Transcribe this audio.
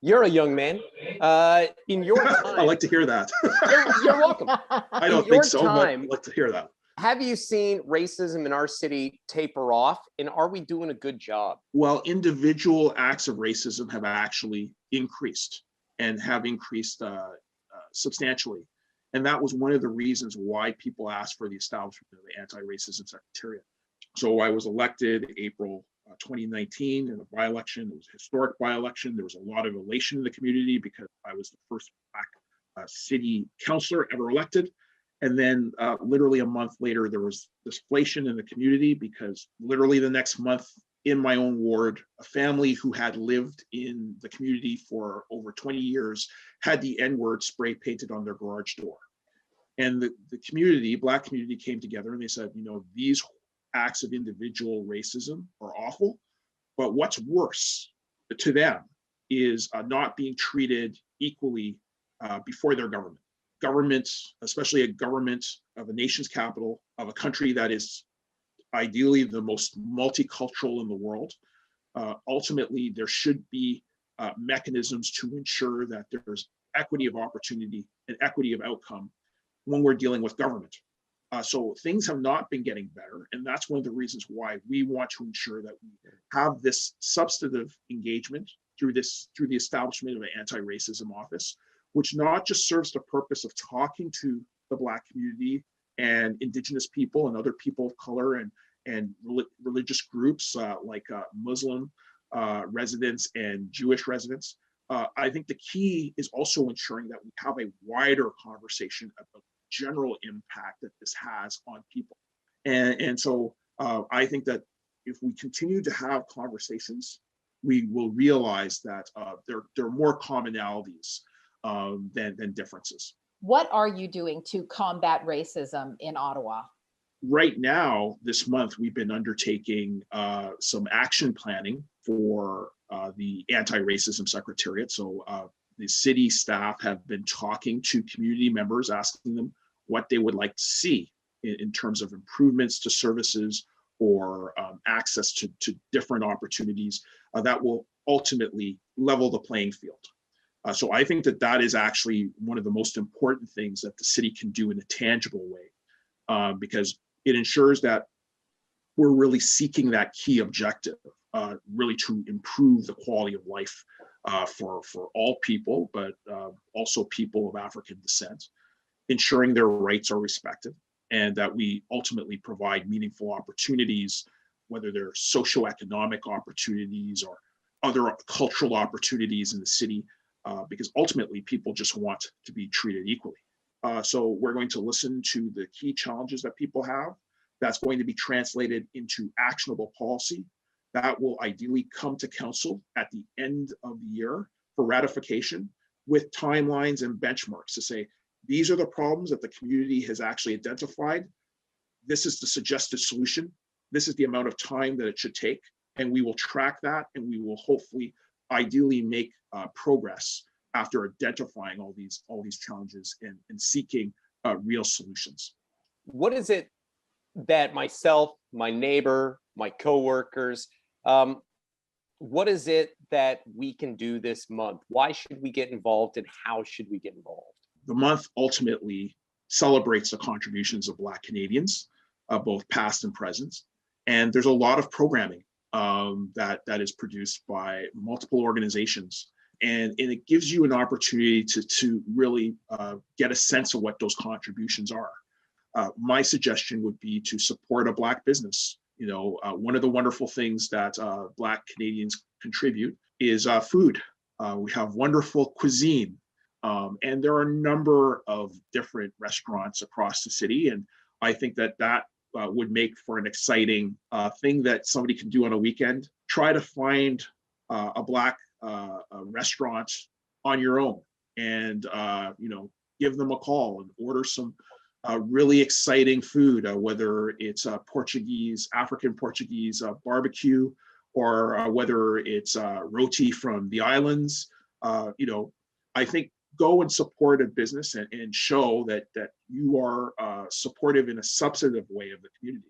You're a young man. In your time, I like to hear that. you're welcome. I don't think so, but I'd like to hear that. Have you seen racism in our city taper off, and are we doing a good job? Well, individual acts of racism have actually increased and have increased substantially. And that was one of the reasons why people asked for the establishment of the Anti-Racism Secretariat. So I was elected April 2019 in a by-election. It was a historic by-election. There was a lot of elation in the community because I was the first Black city councillor ever elected. And then literally a month later, there was deflation in the community because literally the next month in my own ward, a family who had lived in the community for over 20 years had the N-word spray painted on their garage door. And the community, Black community, came together and they said, you know, these acts of individual racism are awful, but what's worse to them is not being treated equally before their government. Governments, especially a government of a nation's capital, of a country that is ideally the most multicultural in the world, ultimately there should be mechanisms to ensure that there's equity of opportunity and equity of outcome when we're dealing with government. So things have not been getting better, and that's one of the reasons why we want to ensure that we have this substantive engagement through the establishment of an anti-racism office, which not just serves the purpose of talking to the Black community and Indigenous people and other people of color and religious groups like Muslim residents and Jewish residents. I think the key is also ensuring that we have a wider conversation about general impact that this has on people. And so I think that if we continue to have conversations, we will realize that there are more commonalities than differences. What are you doing to combat racism in Ottawa? Right now, this month, we've been undertaking some action planning for the Anti-Racism Secretariat. So the city staff have been talking to community members, asking them what they would like to see in terms of improvements to services or access to different opportunities that will ultimately level the playing field. So I think that is actually one of the most important things that the city can do in a tangible way, because it ensures that we're really seeking that key objective, really to improve the quality of life for all people, but also people of African descent, ensuring their rights are respected, and that we ultimately provide meaningful opportunities, whether they're socioeconomic opportunities or other cultural opportunities in the city, because ultimately people just want to be treated equally. So we're going to listen to the key challenges that people have. That's going to be translated into actionable policy that will ideally come to council at the end of the year for ratification, with timelines and benchmarks to say, these are the problems that the community has actually identified. This is the suggested solution. This is the amount of time that it should take. And we will track that, and we will hopefully ideally make progress after identifying all these challenges and seeking real solutions. What is it that myself, my neighbor, my coworkers, what is it that we can do this month? Why should we get involved, and how should we get involved? The month ultimately celebrates the contributions of Black Canadians, both past and present. And there's a lot of programming that is produced by multiple organizations. And it gives you an opportunity to really get a sense of what those contributions are. My suggestion would be to support a Black business. You know, one of the wonderful things that Black Canadians contribute is food. We have wonderful cuisine. And there are a number of different restaurants across the city. And I think that would make for an exciting thing that somebody can do on a weekend. Try to find a Black restaurant on your own and, give them a call and order some really exciting food, whether it's Portuguese, African Portuguese barbecue, or whether it's roti from the islands. I think go and support a business and show that you are supportive in a substantive way of the community.